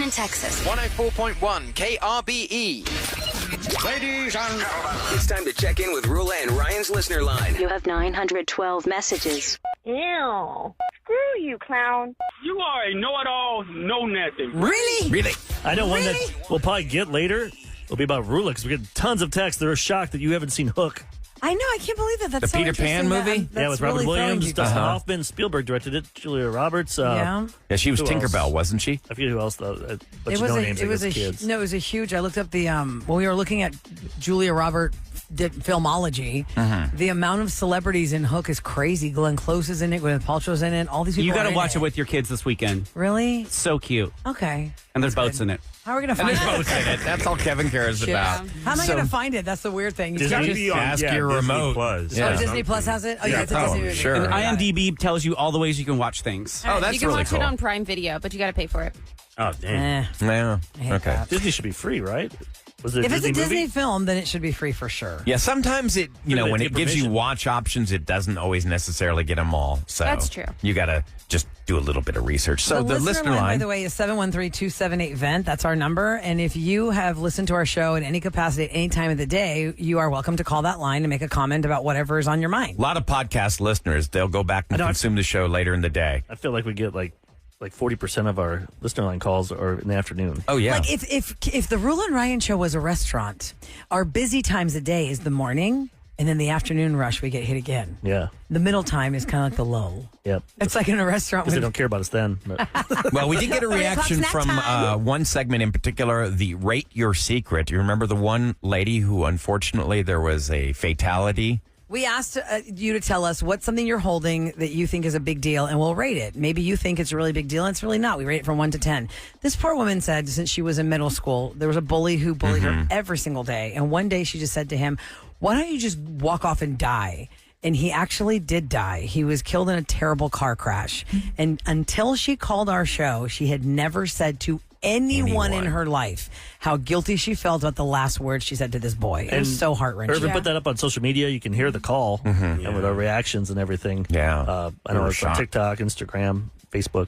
in Texas. 104.1 KRBE. Ladies and gentlemen, It's time to check in with Rula and Ryan's listener line. You have 912 messages. Ew. Screw you, clown. You are a know-it-all, know-nothing. Really? I know one that we'll probably get later. It'll be about Rula because we get tons of texts. They're shocked that you haven't seen Hook. I know. I can't believe that. That's The so Peter Pan interesting. movie? Yeah, with Robin really Williams, throwing Dustin you. Hoffman, Spielberg directed it, Julia Roberts. Yeah. yeah, she was Who Tinkerbell, else? wasn't she? I forget who else, though. But It was names, I guess, a kids. no. It was a huge. I looked up the when we were looking at Julia Roberts filmology. The amount of celebrities in Hook is crazy. Glenn Close is in it. Gwyneth Paltrow's in it. All these people. You got got to watch it with your kids this weekend. Really? So cute. Okay. And there's boats in it. How are we gonna find it? That's all Kevin cares about. How am I gonna find it? That's the weird thing. You gotta Disney just- on- Ask yeah, your Disney remote. Plus. Oh, Disney Plus has it. Oh, yeah, it's a Disney movie. sure. And Yeah. IMDb tells you all the ways you can watch things. Oh, that's You can really watch cool. it on Prime Video, but you got to pay for it. Oh, damn. Yeah. I hate Okay. that. Disney should be free, right? Was it If it's a Disney movie? film, then it should be free for sure. Yeah, sometimes it, Maybe when they it get gives you permission. watch options, it doesn't always necessarily get them all. So That's true. You got to just do a little bit of research. So the listener by line. the way, is 713-278-VENT. That's our number. And if you have listened to our show in any capacity at any time of the day, you are welcome to call that line and make a comment about whatever is on your mind. A lot of podcast listeners, they'll go back and consume the show later in the day. I feel like we get like 40% of our listener line calls are in the afternoon. Oh, yeah. Like if the Rule and Ryan show was a restaurant, our busy times of day is the morning, and then the afternoon rush we get hit again. Yeah. The middle time is kind of like the lull. Yep. It's like in a restaurant. Because they when- don't care about us then. But Well, we did get a 3 o'clock reaction snack from time. one segment in particular, the Rate Your Secret. You remember the one lady who, unfortunately, there was a fatality? We asked you to tell us what's something you're holding that you think is a big deal, and we'll rate it. Maybe you think it's a really big deal, and it's really not. We rate it from 1 to 10. This poor woman said since she was in middle school, there was a bully who bullied her every single day. And one day she just said to him, why don't you just walk off and die? And he actually did die. He was killed in a terrible car crash. And until she called our show, she had never said to anyone in her life how guilty she felt about the last words she said to this boy. It was so heart-wrenching. Irvin put that up on social media. You can hear the call and with our reactions and everything. Yeah. I know were it's on shocked. TikTok, Instagram, Facebook.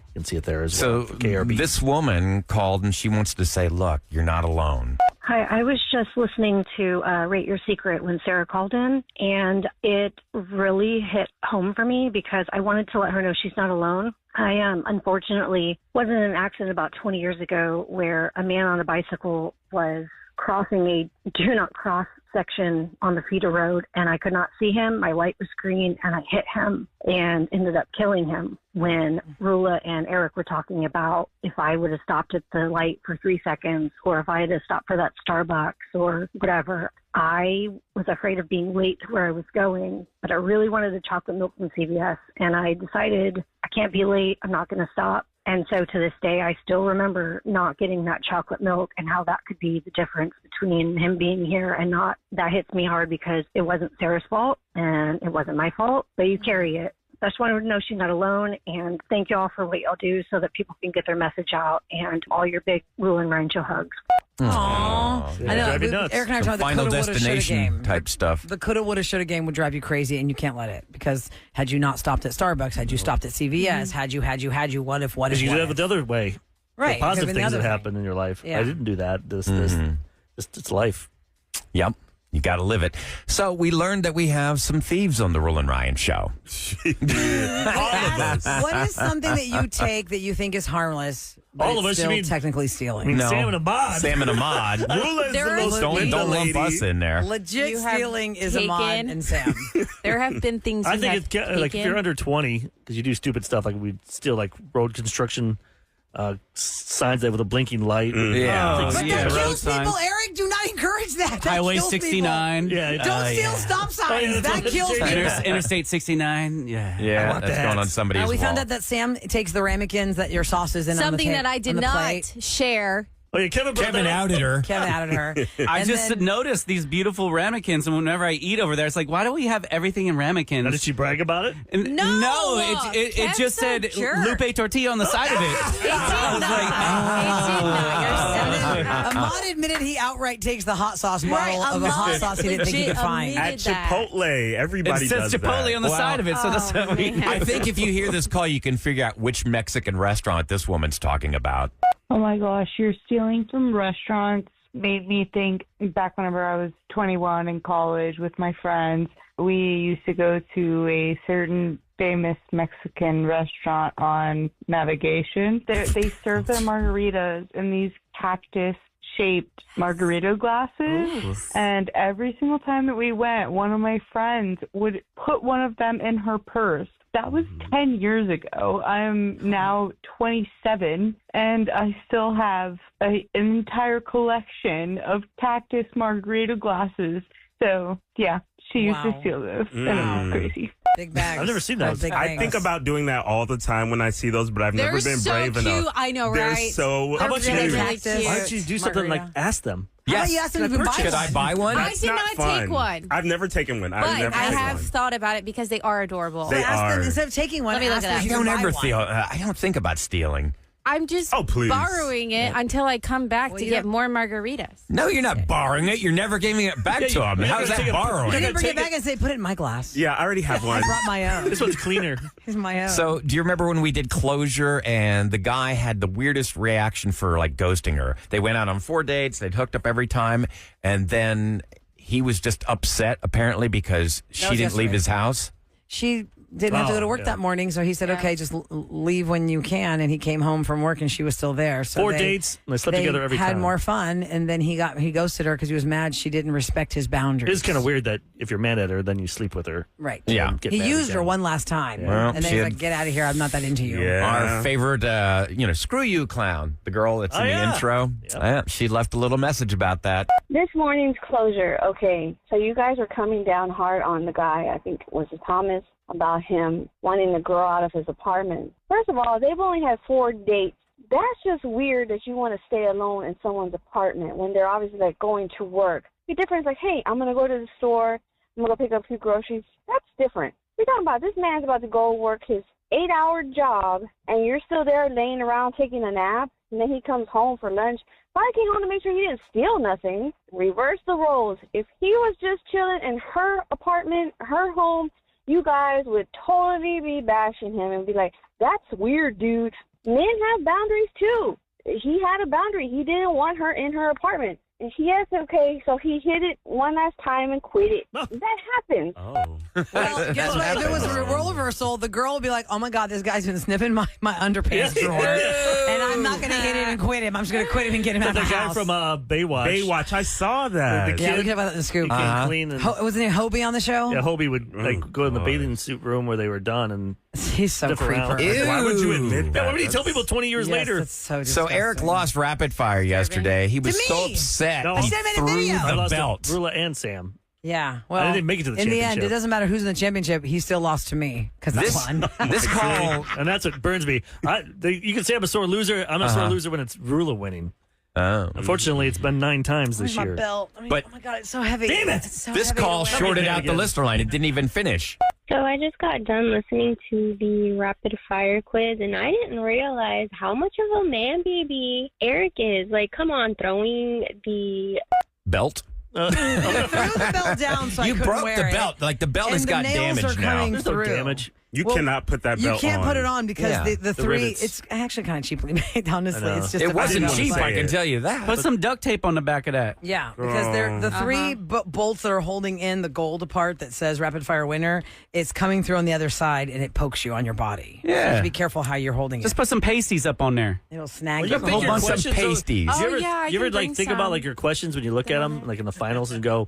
You can see it there as well. So for KRB. this woman called and she wants to say, look, you're not alone. Hi, I was just listening to Rate Your Secret when Sarah called in, and it really hit home for me because I wanted to let her know she's not alone. I unfortunately was in an accident about 20 years ago where a man on a bicycle was crossing a do not cross section on the feeder road, and I could not see him. My light was green, and I hit him and ended up killing him. When Rula and Eric were talking about if I would have stopped at the light for 3 seconds, or if I had to stop for that Starbucks or whatever, I was afraid of being late to where I was going, but I really wanted the chocolate milk from CVS, and I decided I can't be late. I'm not going to stop. And so to this day, I still remember not getting that chocolate milk and how that could be the difference between him being here and not. That hits me hard because it wasn't Sarah's fault and it wasn't my fault, but you carry it. I just wanted to know she's not alone, and thank you all for what y'all do so that people can get their message out, and all your big Rule and Ryan Show hugs. Aww. Yeah, I know. drive you nuts. Eric and I are Some talking about Final the coulda, woulda, shoulda Destination game. type stuff. The coulda, woulda, shoulda game would drive you crazy, and you can't let it because had you not stopped at Starbucks, had you stopped at CVS, had you, what if, Because you do have it the other way. Right. The positive Could have been the things that other happen in your life. Yeah. I didn't do that. It's life. Yep. You got to live it. So we learned that we have some thieves on the Rule and Ryan show. All of us. What is something that you take that you think is harmless, but All of it's us, you still mean- technically stealing? I mean, No. Sam and Ahmad. Sam and Ahmad. Rula's There the is- most don't Linda lump lady. us in there. Legit You have stealing is taken- Ahmad and Sam. There have been things I you think have it's like if taken. you're under 20, because you do stupid stuff, like we steal like road construction signs there with a blinking light. Yeah. But Yeah, that road kills people, signs. Eric. Do not encourage that. That Highway kills 69. Yeah, People. Don't steal stop signs. that's That what kills it people. is. Interstate 69. Yeah. Yeah, want that's that. going on somebody's We wall. found out that Sam takes the ramekins that your sauce is in Something on the that I did on the not plate. share. Oh, yeah, Kevin brought Kevin that up. outed her. Kevin added her. I And just then- noticed these beautiful ramekins, and whenever I eat over there, it's like, why do we have everything in ramekins? Now, did she brag about it? And No! it Kev's just a said jerk. Lupe Tortilla on the side of it. It did not. Ahmad admitted he outright takes the hot sauce Right, bottle of a hot Ahmad sauce he didn't think he legit could find. admitted At that. Chipotle, everybody It does says Chipotle that. on the Wow. side of it, so that's what we. man. I think if you hear this call, you can figure out which Mexican restaurant this woman's talking about. Oh my gosh, you're stealing from restaurants. Made me think back whenever I was 21 in college with my friends. We used to go to a certain famous Mexican restaurant on Navigation. They serve their margaritas in these cactus-shaped margarita glasses. And every single time that we went, one of my friends would put one of them in her purse. That was 10 years ago. I'm now 27, and I still have an entire collection of cactus margarita glasses. So, yeah, she used to steal those, and it was crazy. Big bags. I've never seen those. I think about doing that all the time when I see those, but I've never been brave enough. I know, They're right? so How about you really, do really cute. Why don't you do something like ask them? How about you ask them to buy Should I buy one? I did not fun. take one. I've never taken one. But I've never I taken have one. thought about it because they are adorable. They ask are. them instead of taking one. Let me look ask at them that. if I you don't can buy ever one. feel. I don't think about stealing. I'm just please. borrowing it until I come back to get more margaritas. No, you're not borrowing it. You're never giving it back to him. How's that borrowing? You didn't bring it back and say, put it in my glass. Yeah, I already have one. I brought my own. This one's cleaner. Here's my own. So, do you remember when we did Closure and the guy had the weirdest reaction for like ghosting her? They went out on 4 dates, they'd hooked up every time, and then he was just upset apparently because she didn't leave his house. She didn't have to go to work that morning, so he said, okay, just leave when you can. And he came home from work and she was still there. So 4 dates, and they slept together every had time. more fun, and then he ghosted her because he was mad she didn't respect his boundaries. It's kind of weird that if you're mad at her, then you sleep with her. Right. Yeah. Get He mad used her again. one last time. Well, and then she he's had- like, get out of here. I'm not that into you. Our favorite, screw you clown, the girl that's in the intro. She left a little message about that. This morning's closure. Okay, so you guys are coming down hard on the guy, I think it was Thomas, about him wanting the girl out of his apartment. First of all, they've only had 4 dates. That's just weird that you want to stay alone in someone's apartment when they're obviously like going to work. The difference, like, hey, I'm going to go to the store, I'm going to go pick up a few groceries. That's different. We're talking about this man's about to go work his 8-hour job, and you're still there laying around taking a nap, and then he comes home for lunch. Probably came home to make sure he didn't steal nothing. Reverse the roles. If he was just chilling in her apartment, her home, you guys would totally be bashing him and be like, that's weird, dude. Men have boundaries, too. He had a boundary. He didn't want her in her apartment. And yes, okay, so he hit it one last time and quit it. That happens. Oh. Well, guess what? If it was a role reversal, the girl would be like, oh my God, this guy's been sniffing my underpants drawer. And I'm not going to hit it and quit him. I'm just going to quit him and get him out of the The guy house. from Baywatch. Baywatch, I saw that. The kid, Yeah, we talked about that in the scoop. he came clean. And, Wasn't it Hobie on the show? yeah, Hobie would go in the bathing suit room where they were done and He's so sniff around. creeper. Why would you admit that? Yeah, what would you tell people 20 years Yes, later? that's so So disgusting. Eric lost rapid fire yesterday. He was so me. upset. No, he I said it in a threw video. I the lost belt. to Rula and Sam. Yeah, well, I didn't make it to the in the end, championship. it doesn't matter who's in the championship. He still lost to me because that's fun. This call. And that's what burns me. You can say I'm a sore loser. I'm a sore loser when it's Rula winning. Oh. Unfortunately, it's been 9 times this Where's my year. belt? I mean, But- oh my God, it's so heavy. Damn it! It's so This heavy. call shorted out the listener line. It didn't even finish. So I just got done listening to the rapid fire quiz, and I didn't realize how much of a man baby Eric is. Like, come on, throwing the Belt? I threw the belt down so I You couldn't broke wear the it. belt. Like the belt And has the got nails are damage now. coming There's no through. damage. You cannot put that You belt can't on. put it on because Yeah. the three. rivets. It's actually kind of cheaply made. Honestly, know. it's just It a wasn't button. cheap, say I can it. tell you that. Put some duct tape on the back of that. Yeah, because they're the three bolts that are holding in the gold part that says rapid fire winner. It's coming through on the other side and it pokes you on your body. So you have to be careful how you're holding Just it. put some pasties up on there. It'll snag Well, you. you a whole Your bunch of questions, though- pasties. Oh, You ever, yeah, I you ever can like bring think about some. like your questions when you look at them, like in the finals, and go,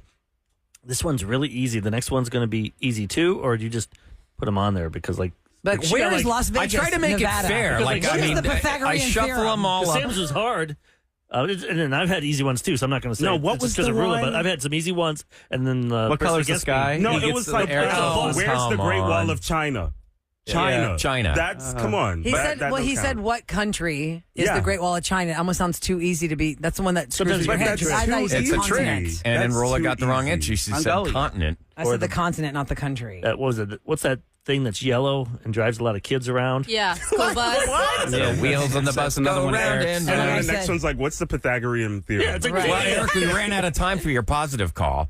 "This one's really easy. The next one's going to be easy too," or do you just put them on there because like? But she where got, is like- Las I Vegas? try to make Nevada? it fair. Because, Like, like, I what is mean, the Pythagorean I shuffle theorem? them all up. Sam's was hard. And then I've had easy ones too, so I'm not going to say No, it. what It's was just 'cause the of Rula, one? but I've had some easy ones, and then What person color's the against me- sky? No, He it gets was the like, air Oh, where's the come Great Wall on. of China? Yeah, China. That's, come on. He said, That well, he don't said, count. what country is Yeah. the Great Wall of China? It almost sounds too easy to be. That's the one that screws Sometimes with your like head. that's 'cause I thought you too said It's a trick. continent. And then That's Rolla too got the wrong easy. answer. She said Mongolia. continent. I said the continent, not the country. What was it? What's that thing that's yellow and drives a lot of kids around? Yeah, school bus. The wheels on the bus another go one, round Eric. and And Like I then the next said- one's like, what's the Pythagorean theorem? Yeah, it's like Right. Well, Eric, we ran out of time for your positive call.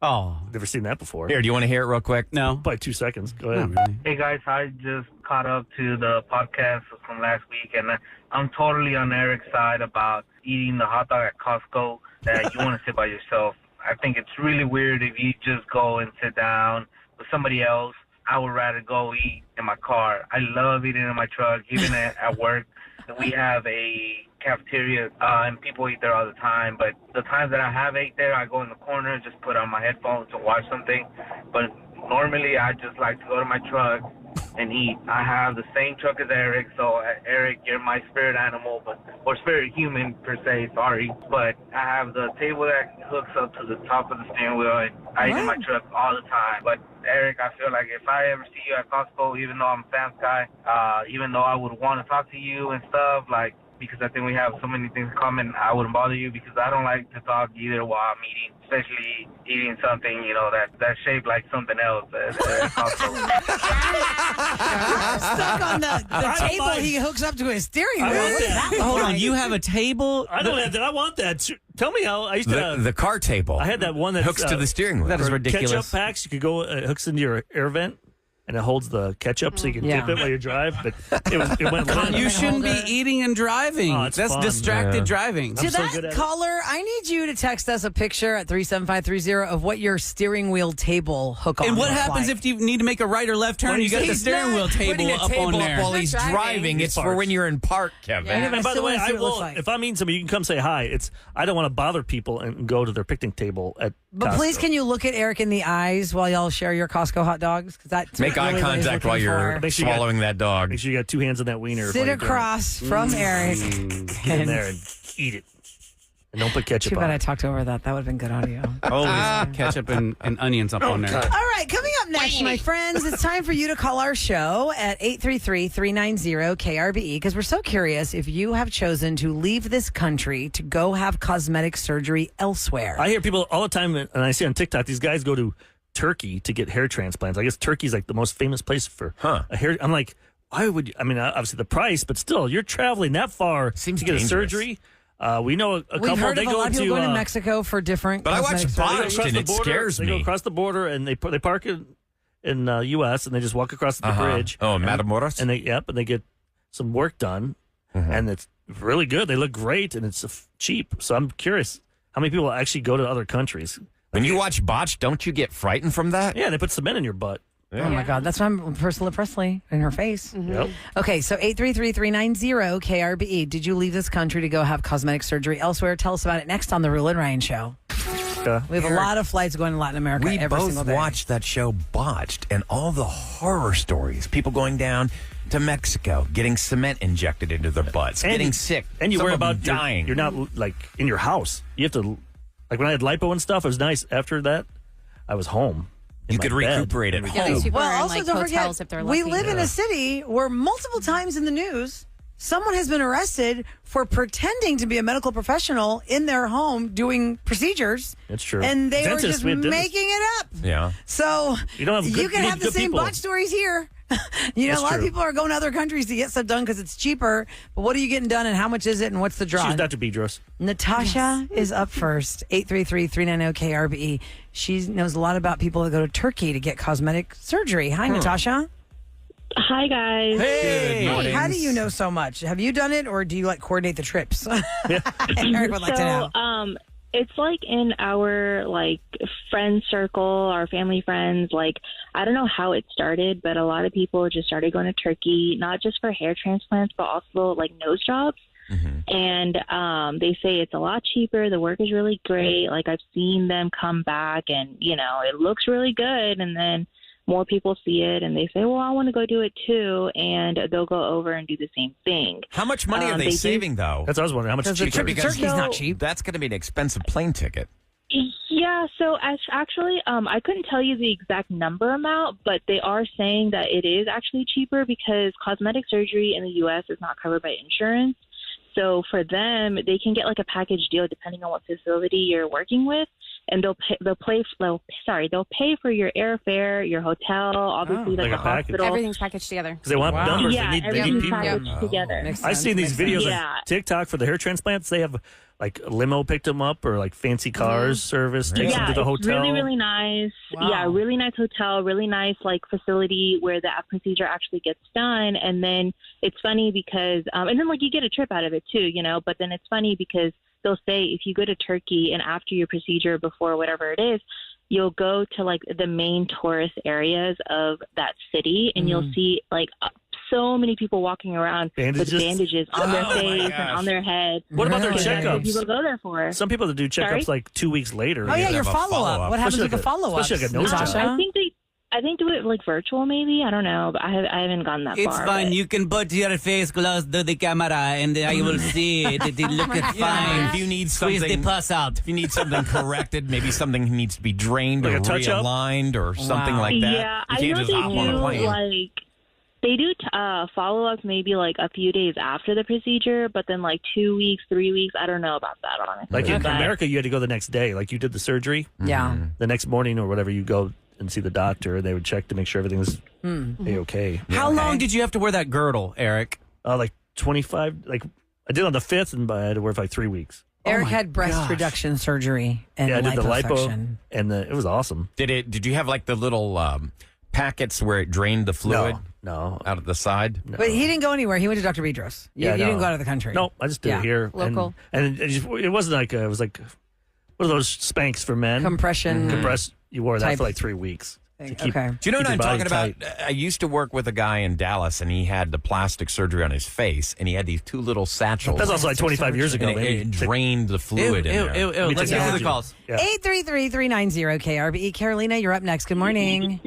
Oh. Never seen that before. Here, do you want to hear it real quick? No. By 2 seconds. Go ahead. Not really. Hey guys, I just caught up to the podcast from last week, and I'm totally on Eric's side about eating the hot dog at Costco that you want to sit by yourself. I think it's really weird if you just go and sit down with somebody else. I would rather go eat in my car. I love eating in my truck, even at work. We have a cafeteria, and people eat there all the time. But the times that I have ate there, I go in the corner, just put on my headphones to watch something. But normally, I just like to go to my truck and eat. I have the same truck as Eric, so Eric, you're my spirit animal, or spirit human per se, sorry. But I have the table that hooks up to the top of the steering wheel, and I eat in my truck all the time. But Eric, I feel like if I ever see you at Costco, even though I'm a Sam's guy, even though I would want to talk to you and stuff, like, because I think we have so many things in common, I wouldn't bother you because I don't like to talk either while I'm eating, especially eating something, that's shaped like something else. Stuck on the table he hooks up to his steering wheel. I want that. Hold on, you have a table? I don't have that. I want that. Tell me how. I used to The car table. I had that one that hooks to the steering wheel. That is for ridiculous. Ketchup packs. You could go. It hooks into your air vent, and it holds the ketchup so you can dip it while you drive. But it went. You shouldn't be eating and driving. Oh, it's That's fun. distracted driving. To so that good at it. caller, I need you to text us a picture at 37530 of what your steering wheel table hook on And what looks happens like. if you need to make a right or left turn? You got the He's steering not wheel Putting table a up table on up there. while he's driving. It's for when you're in park, Kevin. Yeah. And by the still way, wanna see I what it looks will. like. If I meet somebody, you can come say hi. I don't want to bother people and go to their picnic table at. But Costco. please, can you look at Eric in the eyes while y'all share your Costco hot dogs? Because that's Make really eye what he's contact while looking you're for. Make sure you swallowing that dog. Make sure you got 2 hands on that wiener. Sit while you're doing it. across from Eric. Get in there and eat it, and don't put ketchup Too on bad I it. talked over that. That would have been good audio. Always ketchup and onions up on there. All right, coming up next, my friends, it's time for you to call our show at 833-390-KRBE because we're so curious if you have chosen to leave this country to go have cosmetic surgery elsewhere. I hear people all the time, and I see on TikTok, these guys go to Turkey to get hair transplants. I guess Turkey's like the most famous place for a hair. I'm like, why would you? I mean, obviously the price, but still, you're traveling that far Seems to get dangerous. a surgery. We know a We've couple. heard They of a go lot of people to going to Mexico for different. But I watch cosmetic Botched surgery. and it scares They go me. across the border and they park in U.S. and they just walk across the bridge. Oh, Matamoros? And they get some work done, and it's really good. They look great and it's cheap. So I'm curious how many people actually go to other countries. When you watch Botched, don't you get frightened from that? Yeah, they put cement in your butt. Oh my God, that's why I'm Priscilla Presley in her face. Yep. Okay, so 833-390-KRBE. Did you leave this country to go have cosmetic surgery elsewhere? Tell us about it next on the Rule and Ryan Show. We have a lot of flights going to Latin America We every single both day. watched that show Botched and all the horror stories. People going down to Mexico, getting cement injected into their butts, getting sick. And you some worry of them about dying. You're not like in your house. You have to, like when I had lipo and stuff, it was nice. After that, I was home. You could recuperate at Yeah, these home. people Well, are in also like don't hotels forget, if they're we lucky. live in a city where multiple times in the news, someone has been arrested for pretending to be a medical professional in their home doing procedures. That's true. And they were Dentists, just we have dentists. making it up. Yeah. So You don't have good- can you have need the good same people. botch stories here. You know, That's a lot true. of people are going to other countries to get stuff done because it's cheaper. But what are you getting done and how much is it and what's the draw? She's Dr. Bedros. Natasha is up first. 833-390-KRBE. She knows a lot about people that go to Turkey to get cosmetic surgery. Hi, Natasha. Hi, guys. Hey, Hey, how do you know so much? Have you done it, or do you like coordinate the trips? Eric would like to know. It's like in our friend circle, our family friends. Like, I don't know how it started, but a lot of people just started going to Turkey, not just for hair transplants, but also like nose jobs. And they say it's a lot cheaper. The work is really great. Like, I've seen them come back, and it looks really good. And then more people see it and they say, well, I want to go do it too. And they'll go over and do the same thing. How much money are they saving, though? That's what I was wondering. How much Because the cheaper? Turkey's not cheap. That's going to be an expensive plane ticket. Yeah, so actually, I couldn't tell you the exact number amount, but they are saying that it is actually cheaper because cosmetic surgery in the U.S. is not covered by insurance. So for them, they can get like a package deal depending on what facility you're working with. and they'll pay for your airfare, your hotel, obviously like the a package. hospital. Everything's packaged together. Because they want numbers. Yeah, They need everything's people. packaged together. I've seen these videos Yeah. on TikTok for the hair transplants. They have like a limo picked them up or like fancy cars service takes them to the hotel. It's really, really nice. Wow. Yeah, really nice hotel, really nice like facility where the procedure actually gets done. And then it's funny because, and then like you get a trip out of it too, you know, but then it's funny because they'll say if you go to Turkey and after your procedure, before whatever it is, you'll go to like the main tourist areas of that city and you'll see like so many people walking around with bandages on their face and on their head. What about their That's what checkups? people go there for. Some people that do checkups Sorry? like 2 weeks later. Oh, yeah, your follow-up. What happens with the follow-up? Especially like a nose job. I think do it like virtual maybe. I don't know, but I haven't gone that It's far. fine. but- You can put your face close to the camera, and I will see it. It look fine. If you need Squeeze something, the pus out. if you need something corrected, maybe something needs to be drained Like or a touch-up? realigned or something like that. Yeah, you I can't know just they hop on a do plane. like they do follow-ups maybe like a few days after the procedure, but then like 2 weeks, 3 weeks. I don't know about that honestly. Like in But- America, you had to go the next day. Like you did the surgery. Yeah. The next morning or whatever, you go and see the doctor. They would check to make sure everything was A-okay. How long did you have to wear that girdle, Eric? Like 25. Like I did on the 5th, and I had to wear it for like 3 weeks. Eric had breast reduction surgery and Yeah, I did the lipo, liposuction. and it was awesome. Did you have like the little packets where it drained the fluid? No. Out of the side? But he didn't go anywhere. He went to Dr. Bedros. You Yeah, didn't no. go out of the country. No, I just did Yeah, it here. local. And it wasn't like, it was like one of those Spanx for men. Compression. Compress. You wore that type for like 3 weeks. To keep, Okay. Do you know what keep I'm your talking body about? I used to work with a guy in Dallas, and he had the plastic surgery on his face, and he had these two little satchels. That's also like 25 years ago, And maybe. it drained the fluid in there. Let's get to the calls. 833-390-KRBE. Carolina, you're up next. Good morning.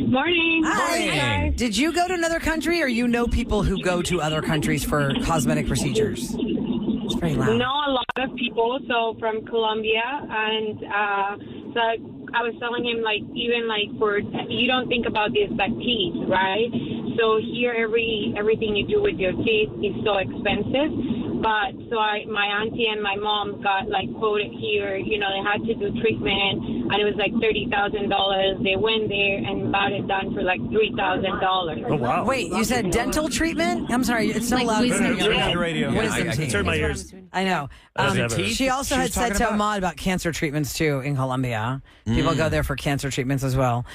Morning. Hi. Did you go to another country, or you know people who go to other countries for cosmetic procedures? It's very loud. Know a lot of people, so from Colombia, and so I was telling him like even like for you don't think about this like teeth, right? So here everything you do with your teeth is so expensive. But so my auntie and my mom got like quoted here. You know, they had to do treatment, and it was like $30,000. They went there and got it done for like $3,000. Oh wow! Wait, you said dental treatment? I'm sorry, it's so loud. Turn on the radio. Wisdom I can teeth. turn my ears. I know. Teeth? She also She had was said talking to about? Ahmad about cancer treatments too in Colombia. People go there for cancer treatments as well.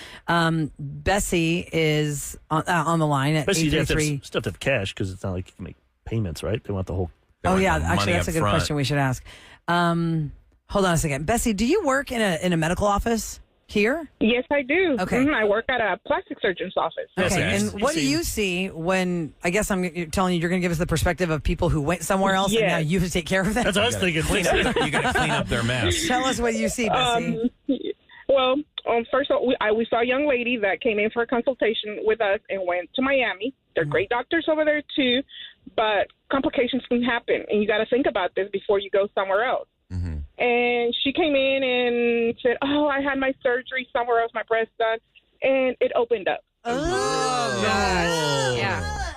Bessie is on the line at But you have to 833. still have to have cash because it's not like you can make payments, right? They want the whole. Oh yeah, the actually money that's a up good front. question we should ask. Hold on a second. Bessie, do you work in a medical office here? Yes, I do. Okay. I work at a plastic surgeon's office. Okay, and what do you see when, I guess you're telling you, you're going to give us the perspective of people who went somewhere else and Yes. now you have to take care of them? That's what I was thinking. You got to clean up their mess. Tell us what you see, Bessie. Well, first of all, we saw a young lady that came in for a consultation with us and went to Miami. They're great doctors over there too, but complications can happen, and you got to think about this before you go somewhere else. And she came in and said, "Oh, I had my surgery somewhere else, my breast done, and it opened up." Yeah.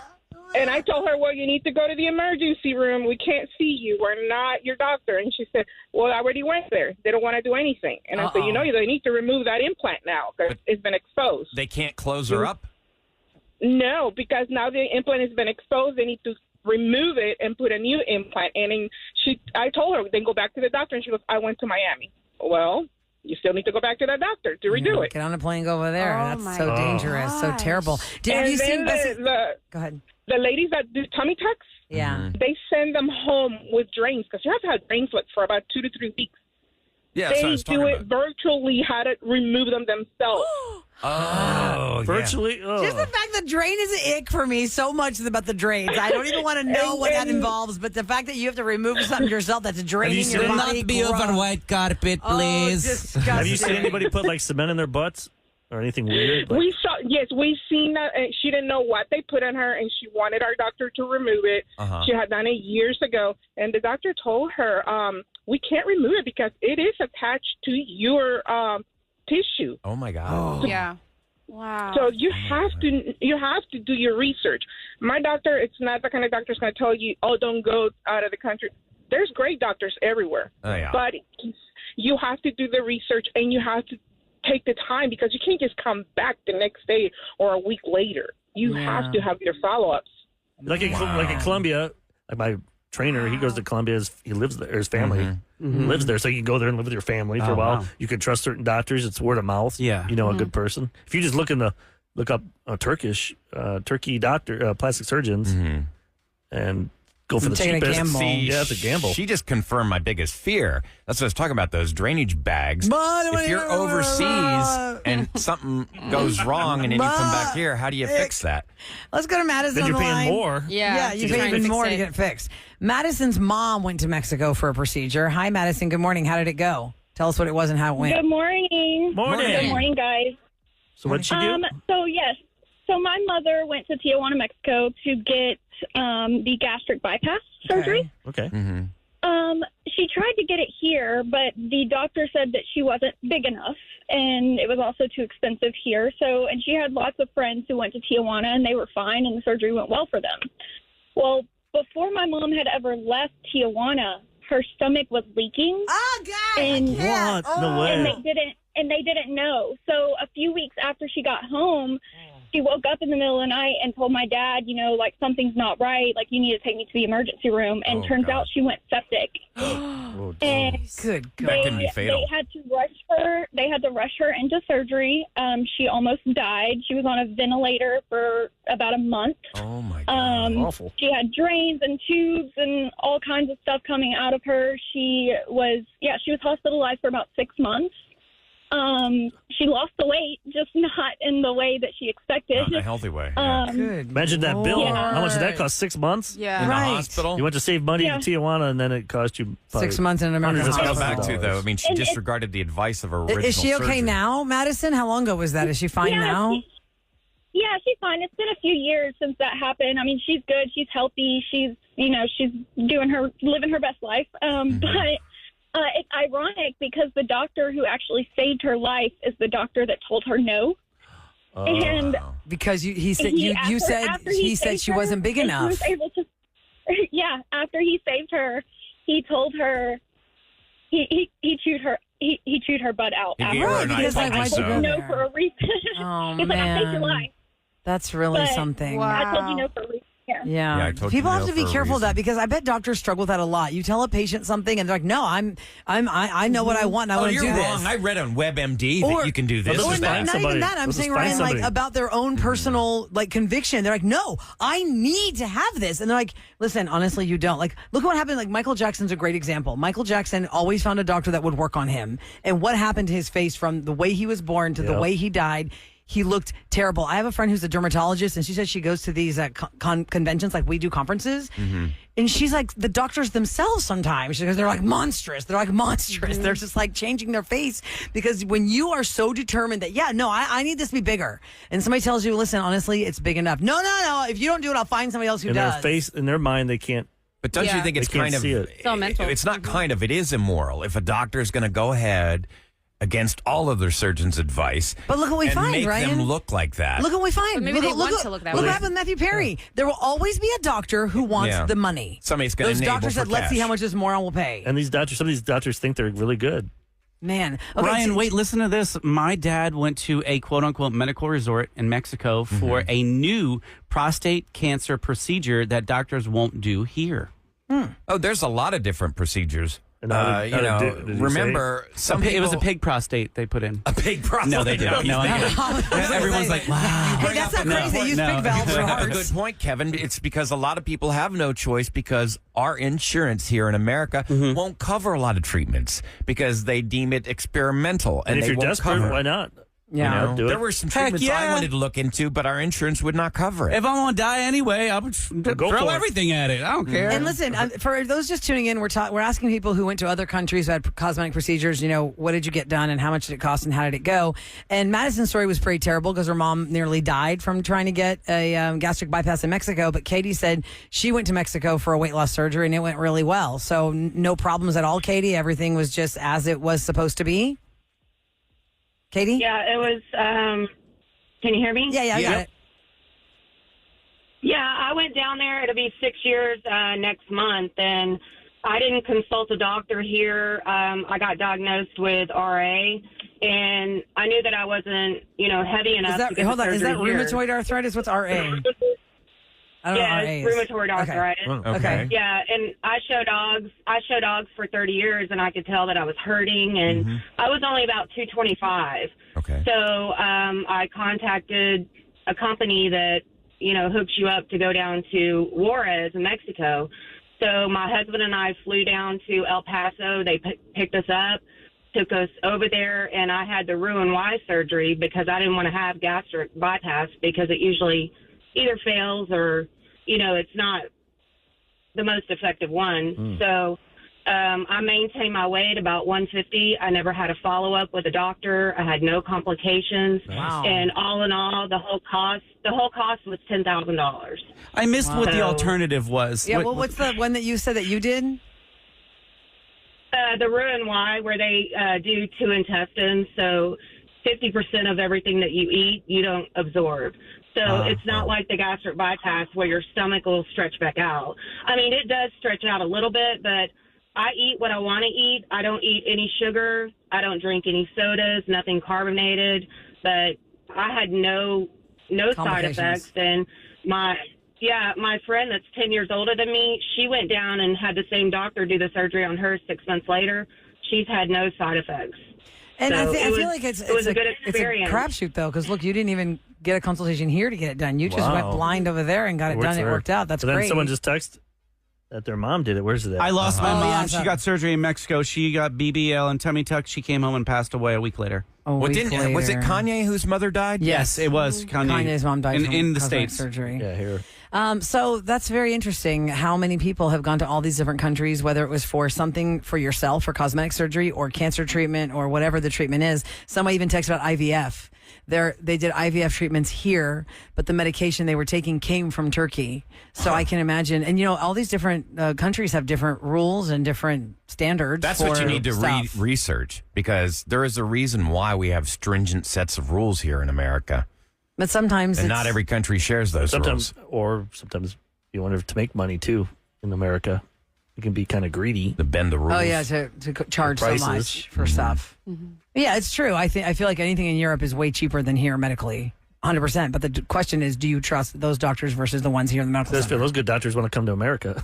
And I told her, "Well, you need to go to the emergency room. We can't see you. We're not your doctor." And she said, "Well, I already went there. They don't want to do anything." And I said, they need to remove that implant now because it's been exposed. They can't close her up? No, because now the implant has been exposed. They need to remove it and put a new implant in. And I told her, then go back to the doctor. And she goes, "I went to Miami." Well, you still need to go back to that doctor to redo it. Get on a plane, go over there. Oh, That's my so dangerous, so terrible. Have you seen Bessie? Go ahead. The ladies that do tummy tucks, Yeah. they send them home with drains because you have to have drains for about 2 to 3 weeks. Yeah, that's what I They was do talking it virtually, how to remove them themselves. Virtually? Oh. Just the fact that drain is an ick for me so much is about the drains. I don't even want to know what that involves, but the fact that you have to remove something yourself that's draining your Do body. not be over white carpet, please. disgusting. Have you seen anybody put like cement in their butts or anything weird? Like, We've seen that. And she didn't know what they put on her, and she wanted our doctor to remove it. She had done it years ago, and the doctor told her, "We can't remove it because it is attached to your tissue." Oh my God. Yeah. Wow. So you have to do your research. My doctor, it's not the kind of doctor that's going to tell you, "Oh, don't go out of the country." There's great doctors everywhere, Oh, yeah. but you have to do the research and you have to take the time because you can't just come back the next day or a week later. You have to have your follow-ups. Like in Colombia, like my trainer, he goes to Colombia. He lives there. His family lives there, so you can go there and live with your family for a while. Wow. You can trust certain doctors. It's word of mouth. Yeah, you know a good person. If you just look up Turkey doctor, plastic surgeons, and go for the cheapest. Yeah, it's a gamble. She just confirmed my biggest fear. That's what I was talking about, those drainage bags. If you're overseas and something goes wrong and then you come back here, how do you fix that? Let's go to Madison. Then you're on the paying line. more. Yeah, you pay even more to get it fixed. Madison's mom went to Mexico for a procedure. Hi, Madison. Good morning. How did it go? Tell us what it was and how it went. Good morning. Good morning, guys. So what'd she do? So my mother went to Tijuana, Mexico to get the gastric bypass surgery. Okay. She tried to get it here, but the doctor said that she wasn't big enough, and it was also too expensive here. And she had lots of friends who went to Tijuana, and they were fine, and the surgery went well for them. Well, before my mom had ever left Tijuana, her stomach was leaking. Oh God! And, What? No way. And they didn't know. So a few weeks after she got home, she woke up in the middle of the night and told my dad, like, something's not right. Like, you need to take me to the emergency room. And turns out she went septic. And good God. That can be fatal. They had to rush her. They had to rush her into surgery. She almost died. She was on a ventilator for about a month. Oh my God! Awful. She had drains and tubes and all kinds of stuff coming out of her. She was hospitalized for about 6 months. She lost the weight, just not in the way that she expected. Not in a healthy way. Good. Imagine that bill. Yeah. How much did that cost? 6 months? Yeah. In the hospital? You went to save money in Tijuana, and then it cost you 6 months in an American hundreds of Let's go hospital. back thousands of to, though. I dollars. mean, she disregarded the advice of her original Is she okay surgeon. now, Madison? How long ago was that? Is she fine now? Yeah, she's fine. It's been a few years since that happened. I mean, she's good. She's healthy. She's living her best life. But it's ironic because the doctor who actually saved her life is the doctor that told her no. And because he said he said she wasn't big enough. She was able to, after he saved her, he told her he chewed her butt out. He gave her an because I told I you told so. you no for a reason. Oh, He's like, I saved your man. life. That's really But something. I told you no for a reason. Yeah. I told you People have no to be for a careful of that reason. because I bet doctors struggle with that a lot. You tell a patient something and they're like, "No, I know what I want. And I want to you're do wrong. this." I read on WebMD that you can do this. Let's Or just not, find not somebody. even that. I'm Let's saying, just find Ryan, like somebody. about their own personal conviction. They're like, "No, I need to have this," and they're like, "Listen, honestly, you don't." Like, look what happened. Like Michael Jackson's a great example. Michael Jackson always found a doctor that would work on him, and what happened to his face from the way he was born to the way he died. He looked terrible. I have a friend who's a dermatologist, and she says she goes to these conventions, like we do conferences, and she's like, the doctors themselves sometimes, she goes, they're like monstrous. They're just like changing their face because when you are so determined that, I need this to be bigger, and somebody tells you, listen, honestly, it's big enough. No. If you don't do it, I'll find somebody else who does. Their face, in their mind, they can't. But don't you think it's They can't kind of see it. So mental. It's not kind of. It is immoral if a doctor is going to go ahead against all of their surgeon's advice. But look what we and find, make Ryan. them look like that. Look what we find. But maybe look, they want to look that look way. what happened with Matthew Perry. There will always be a doctor who wants the money. Somebody's going to Those enable doctors for said, let's see cash. how much this moron will pay. And some of these doctors think they're really good. Man. Okay, Ryan, wait, listen to this. My dad went to a quote-unquote medical resort in Mexico for a new prostate cancer procedure that doctors won't do here. Oh, there's a lot of different procedures. And did he remember, some It was a people- pig prostate they put in. A pig prostate? No, they didn't. No, everyone's like, wow. Hey, that's not crazy. They use pig valves You for bring up a hearts. good point, Kevin. It's because a lot of people have no choice because our insurance here in America won't cover a lot of treatments because they deem it experimental. And if they you're won't desperate, cover it. why not? Yeah. You know, do it. there were some Heck treatments I yeah. wanted to look into, but our insurance would not cover it. If I want to die anyway, I'll Go throw for it. everything at it. I don't care. And listen, for those just tuning in, we're asking people who went to other countries who had cosmetic procedures, what did you get done and how much did it cost and how did it go? And Madison's story was pretty terrible because her mom nearly died from trying to get a gastric bypass in Mexico. But Katie said she went to Mexico for a weight loss surgery and it went really well. So no problems at all, Katie. Everything was just as it was supposed to be. Katie? Yeah, it was. Can you hear me? Yeah, I got it. Yeah, I went down there. It'll be 6 years next month, and I didn't consult a doctor here. I got diagnosed with RA, and I knew that I wasn't, heavy enough to get hold the on, is surgery that here. rheumatoid arthritis? What's RA? I don't know what RA it's is. rheumatoid arthritis. Okay. Yeah, and I show dogs for 30 years, and I could tell that I was hurting, and I was only about 225. Okay. So I contacted a company that, hooks you up to go down to Juarez in Mexico. So my husband and I flew down to El Paso. They picked us up, took us over there, and I had the Roux-en-Y surgery because I didn't want to have gastric bypass because it usually either fails or, it's not the most effective one. So I maintained my weight about 150. I never had a follow-up with a doctor. I had no complications. Wow. And all in all, the whole cost was $10,000. I missed what the So- alternative was. Yeah, well, what's the one that you said that you did? The Roux-en-Y, where they do 2 intestines, so 50% of everything that you eat, you don't absorb. So it's not like the gastric bypass where your stomach will stretch back out. I mean, it does stretch out a little bit, but I eat what I want to eat. I don't eat any sugar. I don't drink any sodas, nothing carbonated. But I had no side effects. And my friend that's 10 years older than me, she went down and had the same doctor do the surgery on her 6 months later. She's had no side effects. And So I feel like it was a good experience. It's a crapshoot, though, because, look, you didn't even get a consultation here to get it done. You just went blind over there and got it done. It worked out. That's Then great. someone just texted that their mom did it. Where's it at? I lost my mom. yeah, She got surgery in Mexico. She got BBL and tummy tuck. She came home and passed away a week later. Was it Kanye whose mother died? Yes, it was Kanye. Kanye's mom died in the cosmetic States. surgery. Yeah, here. So that's very interesting how many people have gone to all these different countries, whether it was for something for yourself, for cosmetic surgery or cancer treatment or whatever the treatment is. Someone even texted about IVF. They did IVF treatments here, but the medication they were taking came from Turkey. So I can imagine. And, all these different countries have different rules and different standards. That's for what you need to stuff. research, because there is a reason why we have stringent sets of rules here in America. But sometimes And not every country shares those rules. Sometimes you wonder if to make money, too, in America. You can be kind of greedy. To bend the rules. Oh, yeah, to charge so much for stuff. Yeah, it's true. I feel like anything in Europe is way cheaper than here medically, 100%. But the question is, do you trust those doctors versus the ones here in the medical center? Those good doctors want to come to America.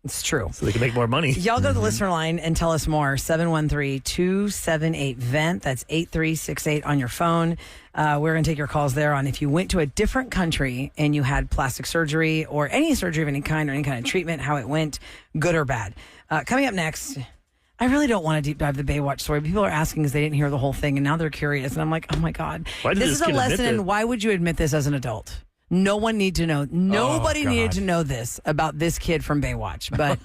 It's true. So they can make more money. Y'all go to the listener line and tell us more. 713-278-VENT. That's 8368 on your phone. We're going to take your calls there on if you went to a different country and you had plastic surgery or any surgery of any kind or any kind of treatment, how it went, good or bad. Coming up next, I really don't want to deep dive the Baywatch story. People are asking because they didn't hear the whole thing and now they're curious. And I'm like, oh my God. This is a lesson in why would you admit this as an adult? No one need to know. Nobody needed to know this about this kid from Baywatch. But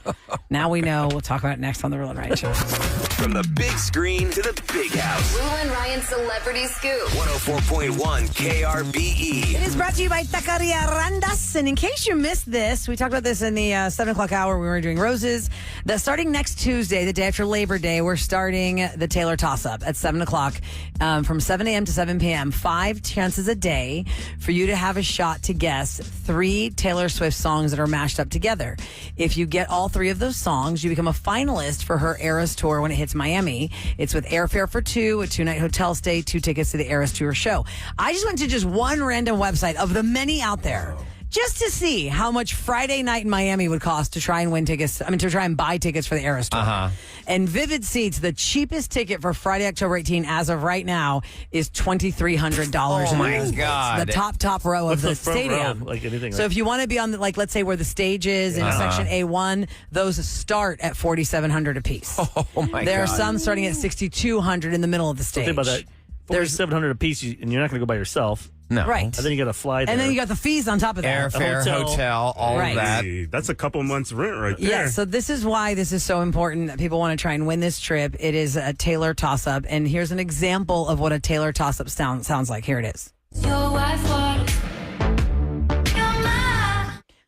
now we know. We'll talk about it next on The Rule and Ryan Show. From the big screen to the big house. Rule and Ryan Celebrity Scoop. 104.1 KRBE. It is brought to you by Taqueria Randas. And in case you missed this, we talked about this in the 7 o'clock hour. We were doing roses. That starting next Tuesday, the day after Labor Day, we're starting the Taylor Toss-Up at 7 o'clock from 7 a.m. to 7 p.m. 5 chances a day for you to have a shot to guess 3 Taylor Swift songs that are mashed up together. If you get all 3 of those songs, you become a finalist for her Eras Tour when it hits Miami. It's with airfare for 2, a 2-night hotel stay, 2 tickets to the Eras Tour show. I just went to just one random website of the many out there just to see how much Friday night in Miami would cost to try and win tickets. To try and buy tickets for the Eras Tour. And Vivid Seats, the cheapest ticket for Friday, October 18, as of right now, is $2,300. Oh my God! The top row of the stadium. Row? Like anything. So if you want to be on let's say where the stage is in section A1, those start at $4,700 a piece. Oh my God! There are some starting at $6,200 in the middle of the stage. Think about that. $4,700 a piece, and you're not going to go by yourself. No. Right. And then you got to fly there. And then you got the fees on top of that. Airfare, hotel, all of that. That's a couple months rent right there. Yeah, so this is why this is so important that people want to try and win this trip. It is a Taylor toss-up, and here's an example of what a Taylor toss-up sounds like. Here it is. Your wife was.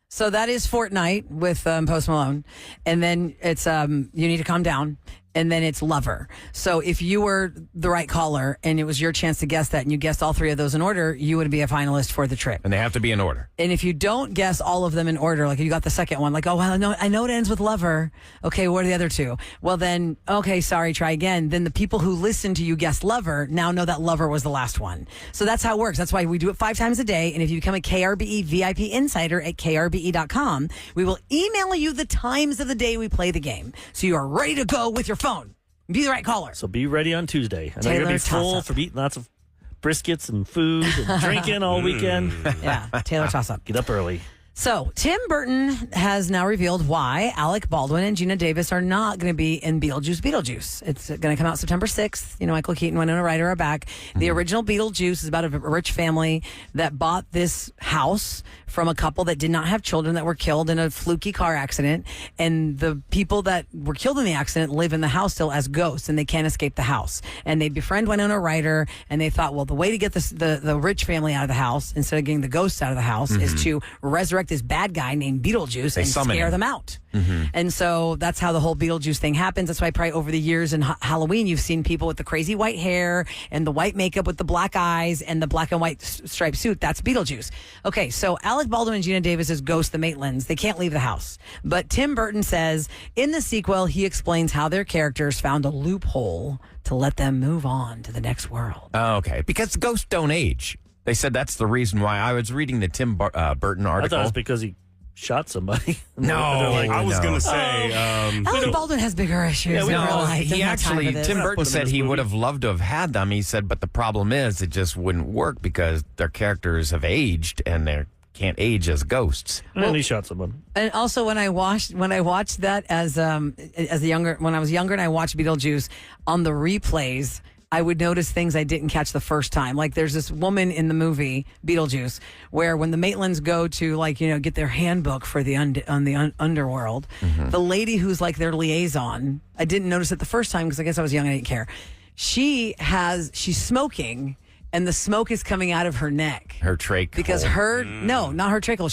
So that is Fortnite with Post Malone. And then it's You Need to Calm Down. and then it's lover. So if you were the right caller and it was your chance to guess that and you guessed all three of those in order, you would be a finalist for the trip. And they have to be in order. And if you don't guess all of them in order, like if you got the second one, like, oh, well, no, I know it ends with lover. Okay, what are the other two? Well, then, okay, sorry, try again. Then the people who listened to you guess lover now know that lover was the last one. So that's how it works. That's why we do it 5 times a day. And if you become a KRBE VIP insider at krbe.com, we will email you the times of the day we play the game. So you are ready to go with your phone. Be the right caller. So be ready on Tuesday. I know Taylor you're going to be full Toss-Up. from eating lots of briskets and food and drinking all weekend. Yeah, Taylor Toss-Up. Get up early. So, Tim Burton has now revealed why Alec Baldwin and Gina Davis are not going to be in Beetlejuice. It's going to come out September 6th. You know, Michael Keaton, Winona Ryder are back. The original Beetlejuice is about a rich family that bought this house from a couple that did not have children that were killed in a fluky car accident. And the people that were killed in the accident live in the house still as ghosts, and they can't escape the house. And they befriend Winona Ryder, and they thought, well, the way to get the rich family out of the house, instead of getting the ghosts out of the house, is to resurrect this bad guy named Beetlejuice and scare them out. And so that's how the whole Beetlejuice thing happens. That's why probably over the years in Halloween, you've seen people with the crazy white hair and the white makeup with the black eyes and the black and white striped suit. That's Beetlejuice. Okay, so Alec Baldwin and Gina Davis as Ghost the Maitlands. They can't leave the house. But Tim Burton says in the sequel, he explains how their characters found a loophole to let them move on to the next world. Oh, okay. Because ghosts don't age. They said that's the reason why. I was reading the Tim Burton article. I thought it was because he shot somebody. No, I was going to say. Alec Baldwin has bigger issues. Yeah, in real life. he actually, Tim Burton said he would have loved to have had them. He said, but the problem is it just wouldn't work because their characters have aged and they can't age as ghosts. And he shot someone. And also, when I watched that as when I was younger, and I watched Beetlejuice on the replays, I would notice things I didn't catch the first time. Like there's this woman in the movie Beetlejuice where when the Maitlands go to get their handbook for the underworld, the lady who's like their liaison, I didn't notice it the first time because I guess I was young and I didn't care. She's smoking. And the smoke is coming out of her neck. Her trach. Because no, not her trachea.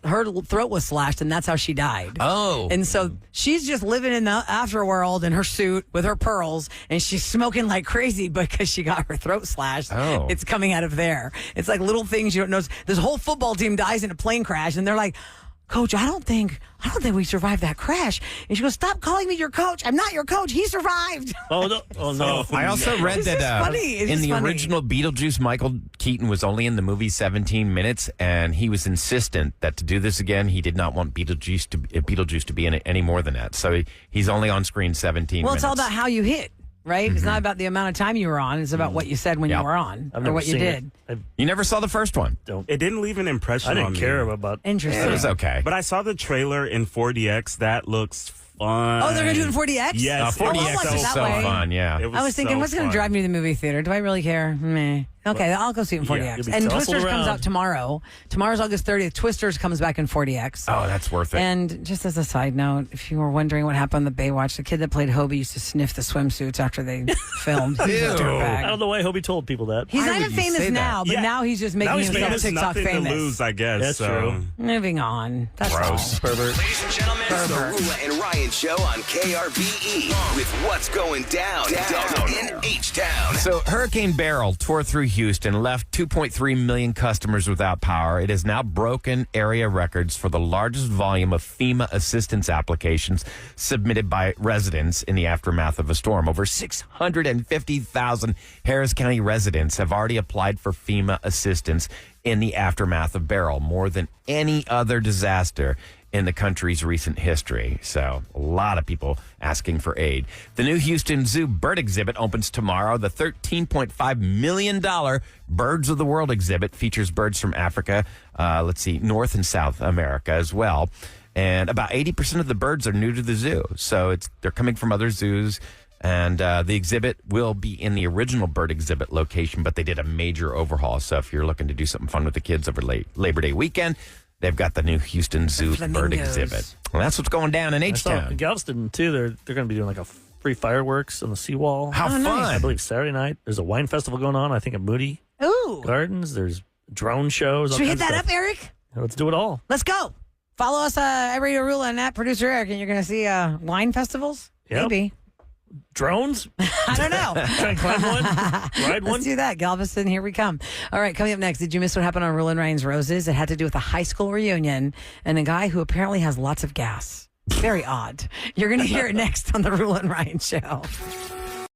Her throat was slashed, and that's how she died. Oh. And so she's just living in the afterworld in her suit with her pearls, and she's smoking like crazy because she got her throat slashed. Oh. It's coming out of there. It's like little things you don't notice. This whole football team dies in a plane crash, and they're like, Coach, I don't think we survived that crash. And she goes, stop calling me your coach. I'm not your coach. He survived. Oh, no. I also read that in the original Beetlejuice, Michael Keaton was only in the movie 17 minutes, and he was insistent that to do this again, he did not want Beetlejuice to be in it any more than that. So he's only on screen 17 minutes. Well, it's all about how you hit. Right? It's not about the amount of time you were on. It's about what you said when you were on or what you did. You never saw the first one? It didn't leave an impression on me. I didn't care about Interesting. It was okay. But I saw the trailer in 4DX. That looks fun. Oh, they're going to do it in 4DX? Yes. 4DX is so fun, yeah. I was thinking, what's going to drive me to the movie theater? Do I really care? Meh. Okay, I'll go see it in 4DX. And Twisters comes out tomorrow. Tomorrow's August 30th. Twisters comes back in 4DX. Oh, that's worth it. And just as a side note, if you were wondering what happened on the Baywatch, the kid that played Hobie used to sniff the swimsuits after they filmed. He's a dirtbag. I don't know why Hobie told people that. He's not even famous now, but now he's just making himself TikTok famous. To lose, I guess. That's true. Moving on. That's gross. Pervert. Ladies and gentlemen, it's the Rula and Ryan Show on KRBE with what's going down in H-Town. So Hurricane Beryl tore through Houston and left 2.3 million customers without power. It has now broken area records for the largest volume of FEMA assistance applications submitted by residents in the aftermath of a storm. Over 650,000 Harris County residents have already applied for FEMA assistance in the aftermath of Beryl, more than any other disaster in the country's recent history. So a lot of people asking for aid. The new Houston Zoo bird exhibit opens tomorrow. The $13.5 million Birds of the World exhibit features birds from Africa, North and South America as well. And about 80% of the birds are new to the zoo. So they're coming from other zoos. And the exhibit will be in the original bird exhibit location, but they did a major overhaul. So if you're looking to do something fun with the kids over Labor Day weekend, they've got the new Houston Zoo bird exhibit. Well, that's what's going down in H-Town. In Galveston, too, they're going to be doing like a free fireworks on the seawall. How fun. nice. I believe Saturday night. There's a wine festival going on, I think, at Moody Ooh. Gardens. There's drone shows. Should we hit that up, Eric? Let's do it all. Let's go. Follow us at Radio Rula and at Producer Eric, and you're going to see wine festivals? Yep. Maybe. Drones? I don't know. Try and climb one? Ride one? Let's do that. Galveston, here we come. All right, coming up next, did you miss what happened on Rule and Ryan's Roses? It had to do with a high school reunion and a guy who apparently has lots of gas. Very odd. You're going to hear it next on the Rule and Ryan Show.